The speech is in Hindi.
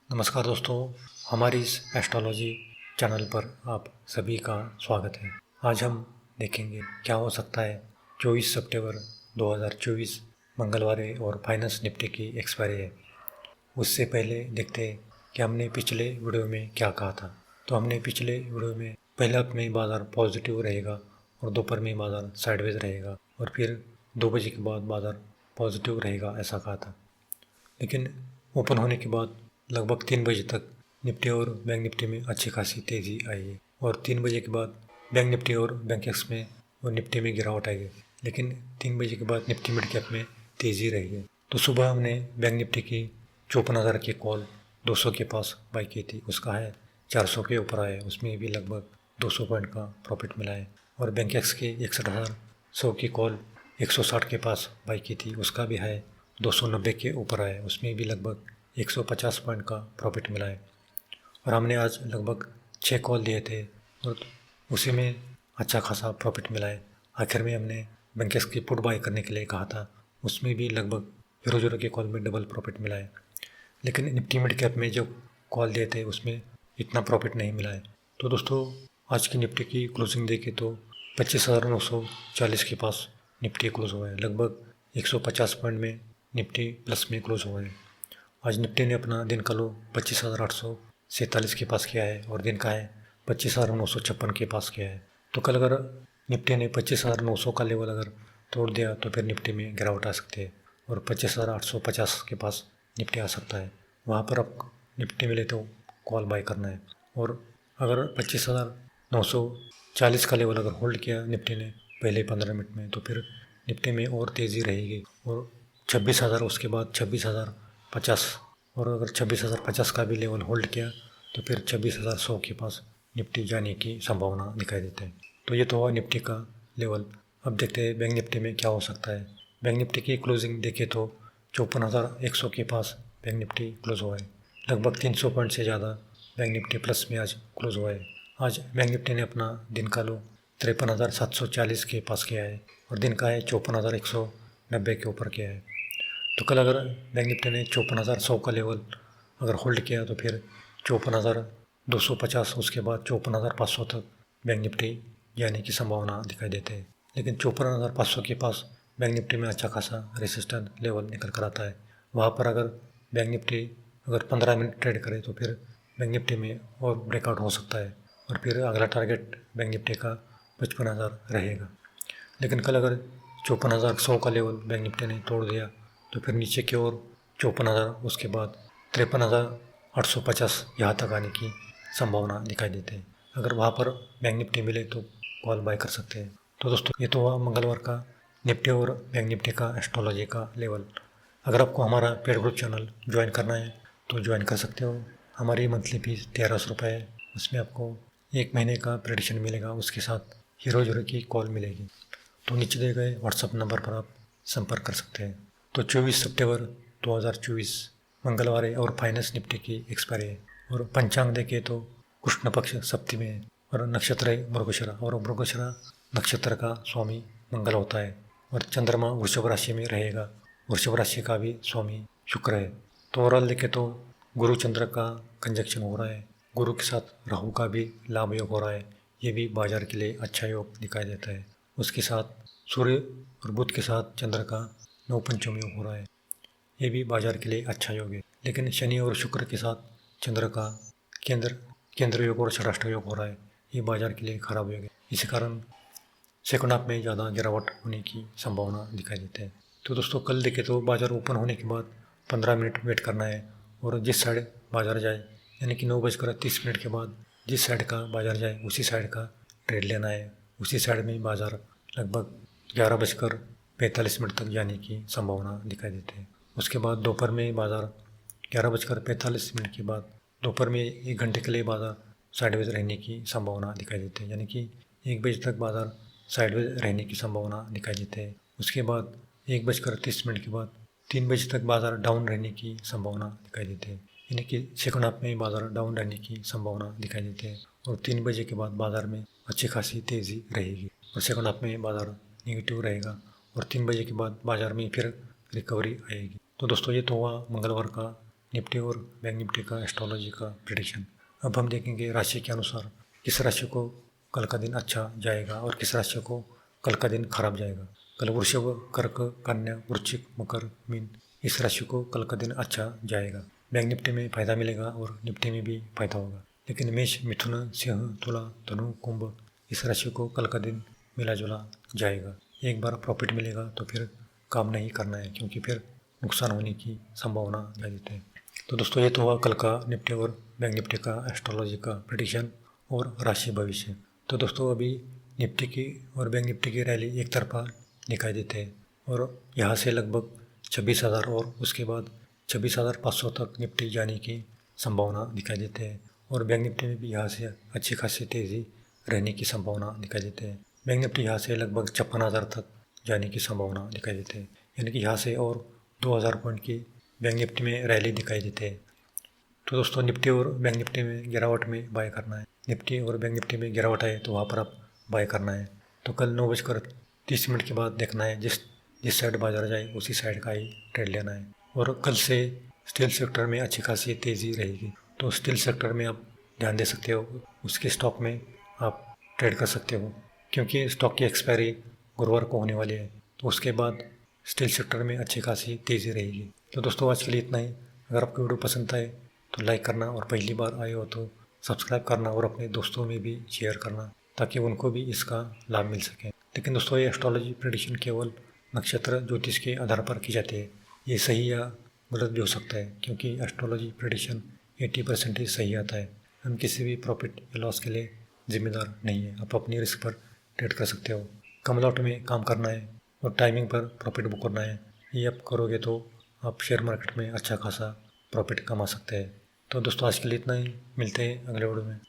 नमस्कार दोस्तों, हमारी इस एस्ट्रोलॉजी चैनल पर आप सभी का स्वागत है। आज हम देखेंगे क्या हो सकता है 24 सितंबर 2024 मंगलवार है और फाइनेंस निफ्टी की एक्सपायरी है। उससे पहले देखते हैं कि हमने पिछले वीडियो में क्या कहा था। तो हमने पिछले वीडियो में पहले हाफ में बाज़ार पॉजिटिव रहेगा और दोपहर में बाज़ार साइडवेज रहेगा और फिर 2 बजे के बाद बाज़ार पॉजिटिव रहेगा ऐसा कहा था। लेकिन ओपन होने के बाद लगभग 3 बजे तक निफ्टी और बैंक निफ्टी में अच्छी खासी तेज़ी आई है और 3 बजे के बाद बैंक निफ्टी और बैंक एक्स में और निफ्टी में गिरावट आई है। लेकिन 3 बजे के बाद निफ्टी मिड कैप में तेज़ी रही है। तो सुबह हमने बैंक निफ्टी की 54,000 की कॉल 200 के पास बाई की थी। उसका है 400 के ऊपर आया है, उसमें भी लगभग 200 पॉइंट का प्रॉफिट मिला है। और बैंक एक्स की 61,100 की कॉल 160 के पास बाई की थी, उसका भी है 290 के ऊपर आया है, उसमें भी लगभग 150 पॉइंट का प्रॉफिट मिला है। और हमने आज लगभग 6 कॉल दिए थे और उसी में अच्छा खासा प्रॉफिट मिला है। आखिर में हमने बैंकेस की पुट बाय करने के लिए कहा था, उसमें भी लगभग 0 के कॉल में डबल प्रॉफिट मिला है। लेकिन निफ्टी मिड कैप में जो कॉल दिए थे उसमें इतना प्रॉफिट नहीं मिला है। तो दोस्तों, आज की निफ्टी की क्लोजिंग देखें तो 25,940 के पास निफ्टी क्लोज हुआ है। लगभग 150 पॉइंट में निफ्टी प्लस में क्लोज हुआ है। आज निफ्टी ने अपना दिन का लो 25,847 के पास किया है और दिन का है 25,956 के पास किया है। तो कल अगर निफ्टी ने 25,900 का लेवल अगर तोड़ दिया तो फिर निफ्टी में गिरावट आ सकती है और 25,850 के पास निफ्टी आ सकता है। वहाँ पर अब निफ्टी मिले तो कॉल बाय करना है। और अगर 25,940 का लेवल अगर होल्ड किया निफ्टी ने पहले 15 मिनट में तो फिर निफ्टी में और तेज़ी रहेगी और 26,000 उसके बाद 26,050 और अगर 26,050 का भी लेवल होल्ड किया तो फिर 26,100 के पास निफ्टी जाने की संभावना दिखाई देती है। तो ये तो हुआ निफ्टी का लेवल। अब देखते हैं बैंक निफ्टी में क्या हो सकता है। बैंक निफ्टी की क्लोजिंग देखें तो 54,100 के पास बैंक निफ्टी क्लोज हुआ है। लगभग 300 पॉइंट से ज़्यादा बैंक निफ्टी प्लस में आज क्लोज हुआ है। आज बैंक निफ्टी ने अपना दिन का लो 53,740 के पास किया है और दिन का है 54,190 के ऊपर किया है। तो कल अगर बैंक निफ्टी ने 54,100 का लेवल अगर होल्ड किया तो फिर 54,250 उसके बाद 54,500 तक बैंक निफ्टी जाने की संभावना दिखाई देते हैं। लेकिन 54,500 के पास बैंक निफ्टी में अच्छा खासा रेसिस्टेंस लेवल निकल कर आता है। वहाँ पर अगर बैंक निफ्टी अगर 15 मिनट ट्रेड करे तो फिर बैंक निफ्टी में और ब्रेकआउट हो सकता है और फिर अगला टारगेट बैंक निफ्टी का 55,000 रहेगा। लेकिन कल अगर 54,100 का लेवल बैंक निफ्टी ने तोड़ दिया तो फिर नीचे की ओर 54,000 उसके बाद 53,850 यहाँ तक आने की संभावना दिखाई देती है। अगर वहाँ पर बैंक निफ्टी मिले तो कॉल बाय कर सकते हैं। तो दोस्तों, ये तो हुआ मंगलवार का निफ्टी और बैंक निफ्टी का एस्ट्रोलॉजी का लेवल। अगर आपको हमारा पेड ग्रुप चैनल ज्वाइन करना है तो ज्वाइन कर सकते हो। हमारी मंथली फीस 1300 रुपये है। उसमें आपको 1 महीने का प्रेडिक्शन मिलेगा, उसके साथ हीरो की कॉल मिलेगी। तो नीचे दिए गए व्हाट्सएप नंबर पर आप संपर्क कर सकते हैं। तो 24 सितंबर 2024 मंगलवार है और फाइनेंस निफ्टी की एक्सपायरी है। और पंचांग देखें तो कृष्ण पक्ष सप्तमी है और नक्षत्र है मृगशिरा और मृगशिरा नक्षत्र का स्वामी मंगल होता है और चंद्रमा वृषभ राशि में रहेगा। वृषभ राशि का भी स्वामी शुक्र है। तो ओवरऑल देखें तो गुरु चंद्र का कंजक्शन हो रहा है। गुरु के साथ राहु का भी लाभ योग हो रहा है। ये भी बाजार के लिए अच्छा योग दिखाई देता है। उसके साथ सूर्य और बुध के साथ चंद्र का नव पंचम योग हो रहा है। ये भी बाजार के लिए अच्छा योग है। लेकिन शनि और शुक्र के साथ चंद्र का केंद्र योग और षष्ठ योग हो रहा है। ये बाजार के लिए खराब योग है। इसी कारण सेकंड हाफ में ज़्यादा गिरावट होने की संभावना दिखाई देती है। तो दोस्तों, कल देखें तो बाजार ओपन होने के बाद 15 मिनट वेट करना है और जिस साइड बाजार जाए यानी कि 9:30 के बाद जिस साइड का बाजार जाए उसी साइड का ट्रेड लेना है। उसी साइड में बाजार लगभग 11:45 तक जाने की संभावना दिखाई देती है। उसके बाद दोपहर में बाजार 11:45 के बाद दोपहर में 1 घंटे के लिए बाजार साइडवेज रहने की संभावना दिखाई देती है, यानी कि 1 बजे तक बाजार साइडवेज रहने की संभावना दिखाई देती है। उसके बाद 1:30 के बाद 3 बजे तक बाजार डाउन रहने की संभावना दिखाई देती है, यानी कि सेकंड हाफ में बाजार डाउन रहने की संभावना दिखाई देती है। और 3 बजे के बाद बाजार में अच्छी खासी तेज़ी रहेगी और सेकंड हाफ में बाजार नेगेटिव रहेगा और 3 बजे के बाद बाजार में फिर रिकवरी आएगी। तो दोस्तों, ये तो हुआ मंगलवार का निफ्टी और बैंक निफ्टी का एस्ट्रोलॉजी का प्रेडिक्शन। अब हम देखेंगे राशि के अनुसार किस राशि को कल का दिन अच्छा जाएगा और किस राशि को कल का दिन खराब जाएगा। कल वृषभ, कर्क, कन्या, वृश्चिक, मकर, मीन इस राशि को कल का दिन अच्छा जाएगा। बैंक निफ्टी में फायदा मिलेगा और निफ्टी में भी फायदा होगा। लेकिन मेष, मिथुन, सिंह, तुला, धनु, कुंभ इस राशि को कल का दिन मिला जुला जाएगा। एक बार प्रॉफिट मिलेगा तो फिर काम नहीं करना है, क्योंकि फिर नुकसान होने की संभावना ज़्यादा है। तो दोस्तों ये तो हुआ कल का निफ्टी और बैंक निफ्टी का एस्ट्रोलॉजी का प्रेडिक्शन और राशि भविष्य। तो दोस्तों अभी निफ्टी की और बैंक निफ्टी की रैली एक तरफा दिखाई देते हैं और यहाँ से लगभग 26,000 और उसके बाद 26,500 तक निफ्टी जाने की संभावना दिखाई देते हैं और बैंक निफ्टी में भी यहाँ से अच्छी खासी तेज़ी रहने की संभावना दिखाई देते हैं। बैंक निफ्टी यहाँ से लगभग 56,000 तक जाने की संभावना दिखाई देते हैं, यानी कि यहाँ से और 2,000 पॉइंट की बैंक निफ्टी में रैली दिखाई देते हैं। तो दोस्तों निफ्टी और बैंक निफ्टी में गिरावट में बाय करना है। निफ्टी और बैंक निफ्टी में गिरावट है तो वहाँ पर आप बाय करना है। तो कल 9:30 के बाद देखना है, जिस साइड बाजार जाए उसी साइड का ही ट्रेड लेना है। और कल से स्टील सेक्टर में अच्छी खासी तेज़ी रहेगी, तो स्टील सेक्टर में आप ध्यान दे सकते हो, उसके स्टॉक में आप ट्रेड कर सकते हो, क्योंकि स्टॉक की एक्सपायरी गुरुवार को होने वाली है। तो उसके बाद स्टील सेक्टर में अच्छी खासी तेज़ी रहेगी। तो दोस्तों आज के लिए इतना ही। अगर आपको वीडियो पसंद आए तो लाइक करना और पहली बार आए हो तो सब्सक्राइब करना और अपने दोस्तों में भी शेयर करना, ताकि उनको भी इसका लाभ मिल सके। लेकिन दोस्तों ये एस्ट्रोलॉजी प्रेडिक्शन केवल नक्षत्र ज्योतिष के आधार पर की जाती है। ये सही या गलत भी हो सकता है, क्योंकि एस्ट्रोलॉजी प्रेडिक्शन 80% ही सही आता है। हम किसी भी प्रॉफिट या लॉस के लिए जिम्मेदार नहीं है। आप अपनी रिस्क पर ट्रेड कर सकते हो। कम लॉट में काम करना है और टाइमिंग पर प्रॉफिट बुक करना है। ये आप करोगे तो आप शेयर मार्केट में अच्छा खासा प्रॉफिट कमा सकते हैं। तो दोस्तों आज के लिए इतना ही। मिलते हैं अगले वीडियो में।